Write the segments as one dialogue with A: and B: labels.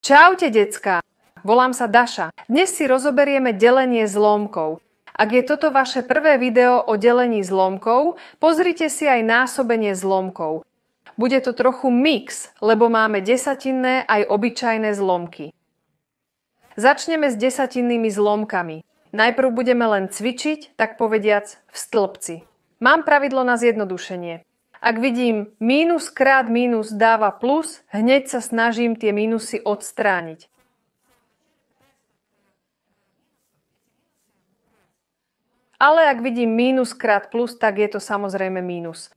A: Čaute, decká. Volám sa Daša. Dnes si rozoberieme delenie zlomkov. Ak je toto vaše prvé video o delení zlomkov, pozrite si aj násobenie zlomkov. Bude to trochu mix, lebo máme desatinné aj obyčajné zlomky. Začneme s desatinnými zlomkami. Najprv budeme len cvičiť, tak povediac, v stĺpci. Mám pravidlo na zjednodušenie. Ak vidím mínus krát mínus dáva plus, hneď sa snažím tie mínusy odstrániť. Ale ak vidím mínus krát plus, tak je to samozrejme mínus.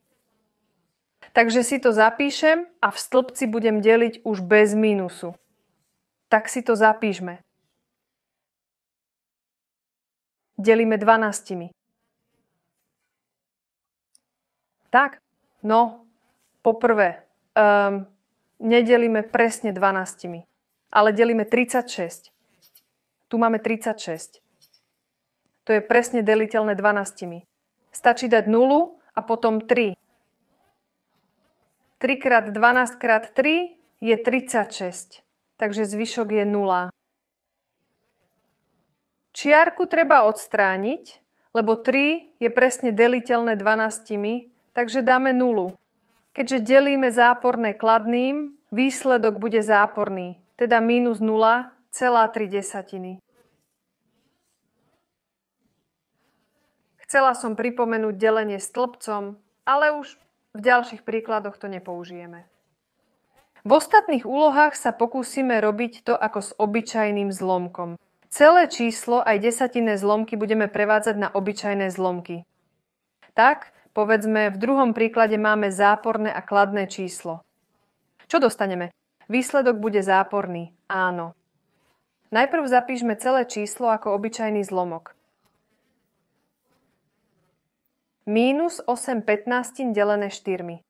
A: Takže si to zapíšem a v stĺpci budem deliť už bez mínusu. Tak si to zapíšme. Delíme 12. Tak. No, poprvé, nedelíme presne 12, ale delíme 36. Tu máme 36. To je presne deliteľné 12. Stačí dať 0 a potom 3. 3 krát 12 krát 3 je 36. Takže zvyšok je 0. Čiarku treba odstrániť, lebo 3 je presne deliteľné 12. Takže dáme 0. Keďže delíme záporné kladným, výsledok bude záporný, teda minus 0,3. Chcela som pripomenúť delenie stĺpcom, ale už v ďalších príkladoch to nepoužijeme. V ostatných úlohách sa pokúsime robiť to ako s obyčajným zlomkom. Celé číslo aj desatinné zlomky budeme prevádzať na obyčajné zlomky. Tak, povedzme, v druhom príklade máme záporné a kladné číslo. Čo dostaneme? Výsledok bude záporný. Áno. Najprv zapíšme celé číslo ako obyčajný zlomok. Mínus 8/15 delené 4.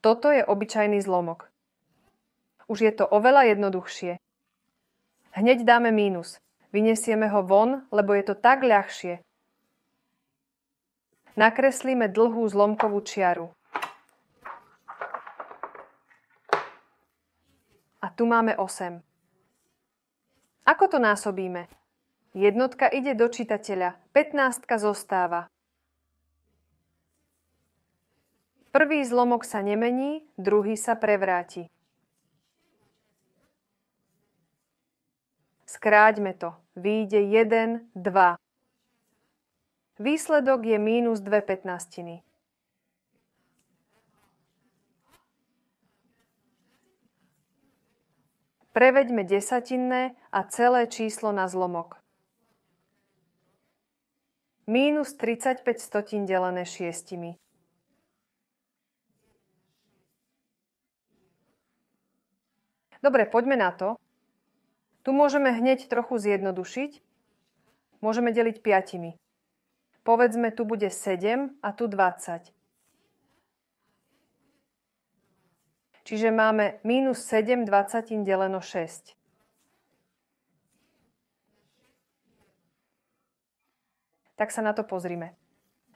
A: Toto je obyčajný zlomok. Už je to oveľa jednoduchšie. Hneď dáme mínus. Vyniesieme ho von, lebo je to tak ľahšie. Nakreslíme dlhú zlomkovú čiaru. A tu máme 8. Ako to násobíme? Jednotka ide do čitateľa, 15 zostáva. Prvý zlomok sa nemení, druhý sa prevráti. Skráťme to. Vyjde 1, 2. Výsledok je mínus 2/15. Preveďme desatinné a celé číslo na zlomok. Mínus 35 delené 6. Dobre, poďme na to. Tu môžeme hneď trochu zjednodušiť. Môžeme deliť 5. Povedzme, tu bude 7 a tu 20. Čiže máme mínus 7 dvacatín deleno 6. Tak sa na to pozrime.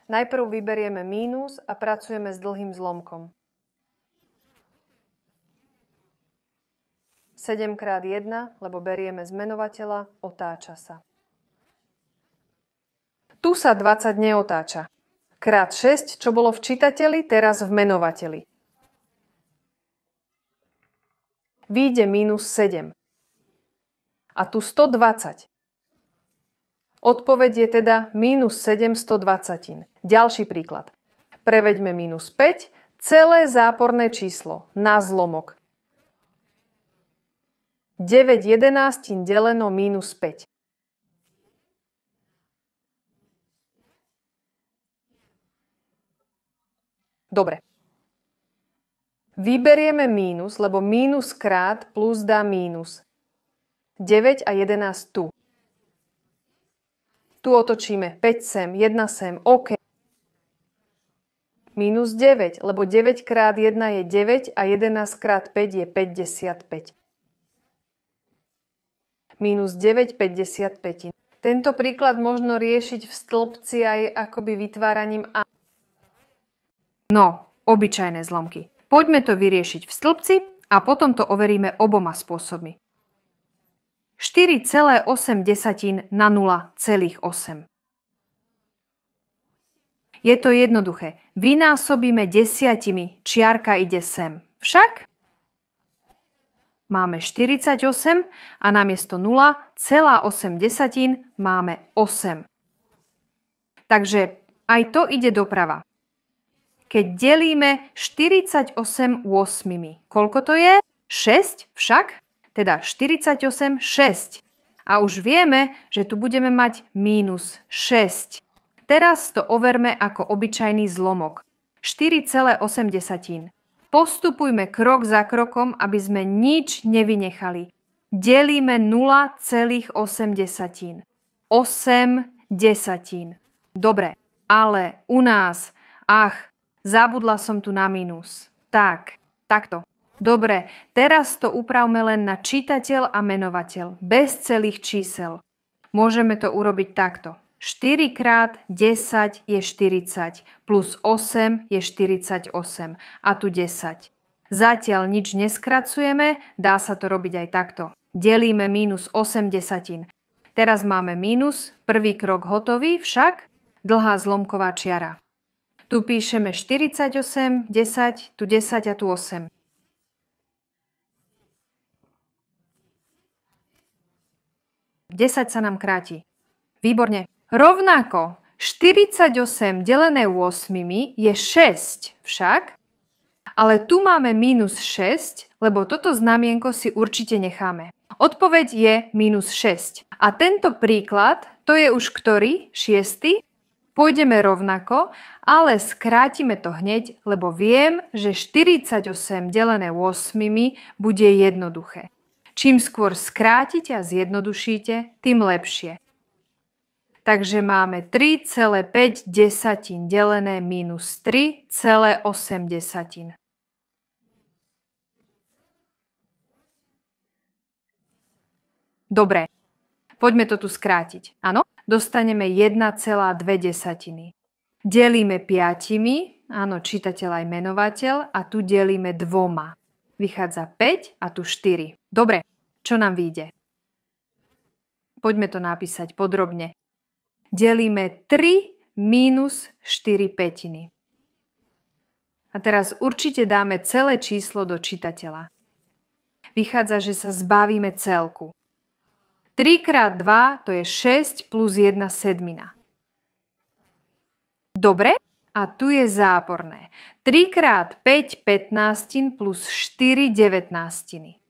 A: Najprv vyberieme mínus a pracujeme s dlhým zlomkom. 7 krát 1, lebo berieme zmenovateľa, otáča sa. Tu sa 20 neotáča. Krát 6, čo bolo v čitateli, teraz v menovateli. Vyjde mínus 7. A tu 120. Odpoveď je teda mínus 7 120. Ďalší príklad. Preveďme mínus 5, celé záporné číslo na zlomok. 9/11 deleno mínus 5. Dobre. Vyberieme mínus, lebo mínus krát plus dá mínus. 9 a 11 tu. Tu otočíme 5 sem, 1 sem, OK. Mínus 9, lebo 9 krát 1 je 9 a 11 krát 5 je 55. Mínus 9 55. Tento príklad možno riešiť v stĺpci aj akoby vytváraním No, obyčajné zlomky. Poďme to vyriešiť v stĺpci A potom to overíme oboma spôsobmi. 4,8 na 0,8. Je to jednoduché. Vynásobíme 10, čiarka ide sem. Však máme 48 a namiesto 0,8 máme 8. Takže aj to ide doprava. Keď delíme 48 8, koľko to je? 6 však? Teda 48, 6. A už vieme, že tu budeme mať mínus 6. Teraz to overme ako obyčajný zlomok. 4,8. Postupujme krok za krokom, aby sme nič nevynechali. Delíme 0,8. 8 desatín. Dobre, ale u nás, zabudla som tu na mínus. Takto. Dobre, teraz to upravme len na čitateľ a menovateľ, bez celých čísel. Môžeme to urobiť takto. 4 krát 10 je 40, plus 8 je 48 a tu 10. Zatiaľ nič neskracujeme, dá sa to robiť aj takto. Delíme minus 8 desatín. Teraz máme minus, prvý krok hotový, však dlhá zlomková čiara. Tu píšeme 48, 10, tu 10 a tu 8. Desať sa nám kráti. Výborne. Rovnako 48 delené 8 je 6 však, ale tu máme minus 6, lebo toto znamienko si určite necháme. Odpoveď je minus 6. A tento príklad, to je už ktorý? 6. Pôjdeme rovnako, ale skrátime to hneď, lebo viem, že 48 delené 8 bude jednoduché. Čím skôr skrátite a zjednodušíte, tým lepšie. Takže máme 3,5 delené minus 3,8. Dobre, poďme to tu skrátiť. Áno, dostaneme 1,2. Delíme 5, áno, čitateľ aj menovateľ, a tu delíme 2. Vychádza 5 a tu 4. Dobre, čo nám vyjde? Poďme to napísať podrobne. Delíme 3 minus 4 pätiny. A teraz určite dáme celé číslo do čitateľa. Vychádza, že sa zbavíme celku. 3 krát 2 to je 6 plus 1 sedmina. Dobre? A tu je záporné. 3 krát 5 15 plus 4 19.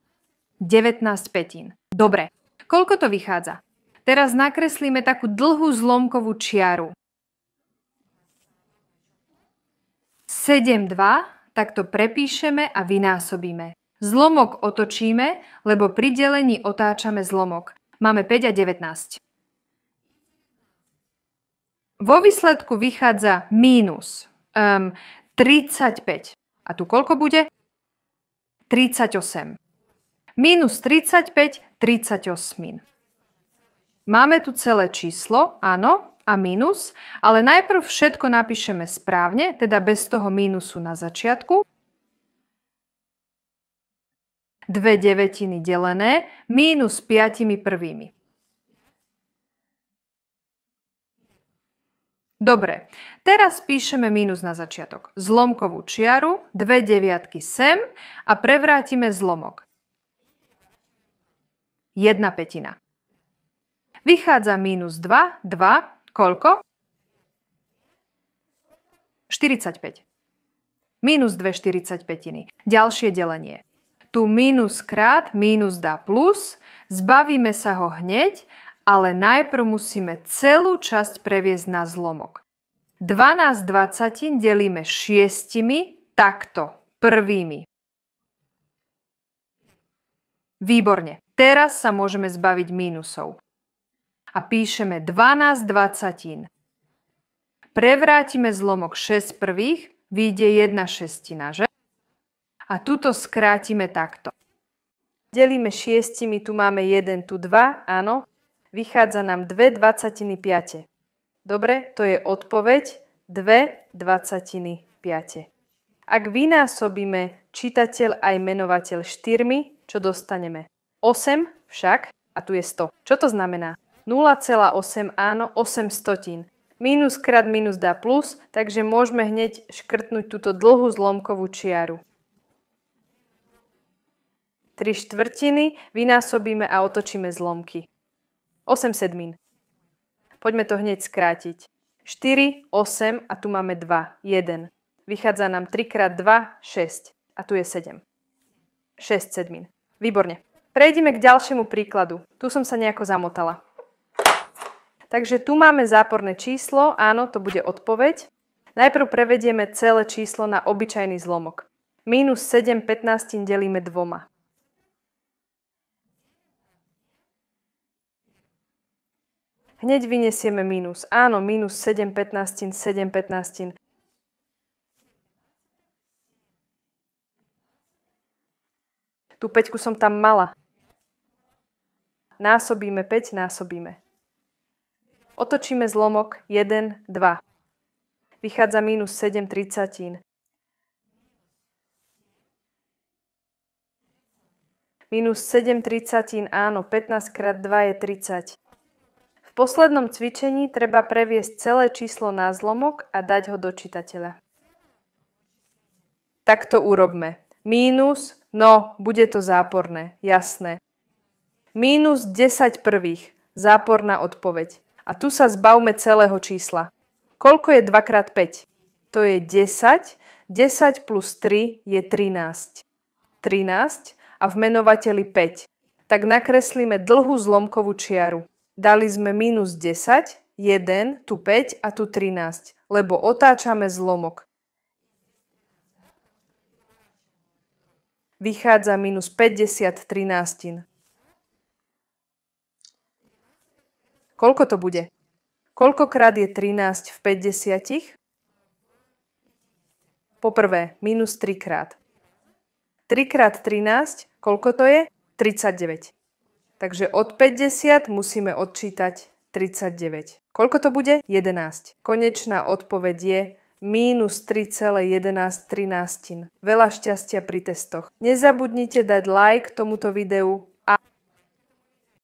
A: 19 pätín. Dobre. Koľko to vychádza? Teraz nakreslíme takú dlhú zlomkovú čiaru. 7,2, tak to prepíšeme a vynásobíme. Zlomok otočíme, lebo pri delení otáčame zlomok. Máme 5 a 19. Vo výsledku vychádza mínus 35. A tu koľko bude? 38. Mínus 35, 38. Máme tu celé číslo, áno, a mínus, ale najprv všetko napíšeme správne, teda bez toho mínusu na začiatku. 2 devätiny delené mínus 5 prvými. Dobre, teraz píšeme mínus na začiatok. Zlomkovú čiaru, 2 deviatky sem a prevrátime zlomok. 1 pätina. Vychádza mínus 2, 2, koľko? 45. Mínus 2 45. Ďalšie delenie. Tu mínus krát mínus dá plus, zbavíme sa ho hneď, ale najprv musíme celú časť previesť na zlomok. 12 dvacatín delíme 6 takto, prvými. Výborne. Teraz sa môžeme zbaviť mínusov. A píšeme 12 dvacatín. Prevrátime zlomok 6 prvých, vyjde 1 šestina, že? A tuto skrátime takto. Delíme 6, tu máme 1, tu 2, áno. Vychádza nám 2 dvacatiny 5. Dobre, to je odpoveď 2 dvacatiny 5. Ak vynásobíme čitateľ aj menovateľ 4, čo dostaneme? 8 však, a tu je 100. Čo to znamená? 0,8 áno, 8 stotín. Minus krát minus dá plus, takže môžeme hneď škrtnúť túto dlhú zlomkovú čiaru. 3/4 vynásobíme a otočíme zlomky. 8 sedmín. Poďme to hneď skrátiť. 4, 8 a tu máme 2, 1. Vychádza nám 3 krát 2, 6. A tu je 7. 6 sedmín. Výborne. Prejdime k ďalšiemu príkladu. Tu som sa nejako zamotala. Takže tu máme záporné číslo, áno, to bude odpoveď. Najprv prevedieme celé číslo na obyčajný zlomok. Minus 7 15 delíme 2. Hneď vyniesieme minus. Áno, minus 7 15, 7 15. Tú 5 som tam mala. Násobíme 5, násobíme. Otočíme zlomok 1, 2. Vychádza minus 7 tridsatín. Minus 7 tridssatín, áno, 15 krát 2 je 30. V poslednom cvičení treba previesť celé číslo na zlomok a dať ho do čitateľa. Tak to urobme. Mínus, no, bude to záporné, jasné. Minus 10 prvých, záporná odpoveď. A tu sa zbavme celého čísla. Koľko je 2 krát 5? To je 10. 10 plus 3 je 13. 13 a v menovateli 5. Tak nakreslíme dlhú zlomkovú čiaru. Dali sme minus 10, 1, tu 5 a tu 13, lebo otáčame zlomok. Vychádza minus 50 13. Koľko to bude? Koľkokrát je 13 v 50? Poprvé, minus 3 krát. 3 krát 13, koľko to je? 39. Takže od 50 musíme odčítať 39. Koľko to bude? 11. Konečná odpoveď je minus 3,1113. Veľa šťastia pri testoch. Nezabudnite dať like tomuto videu,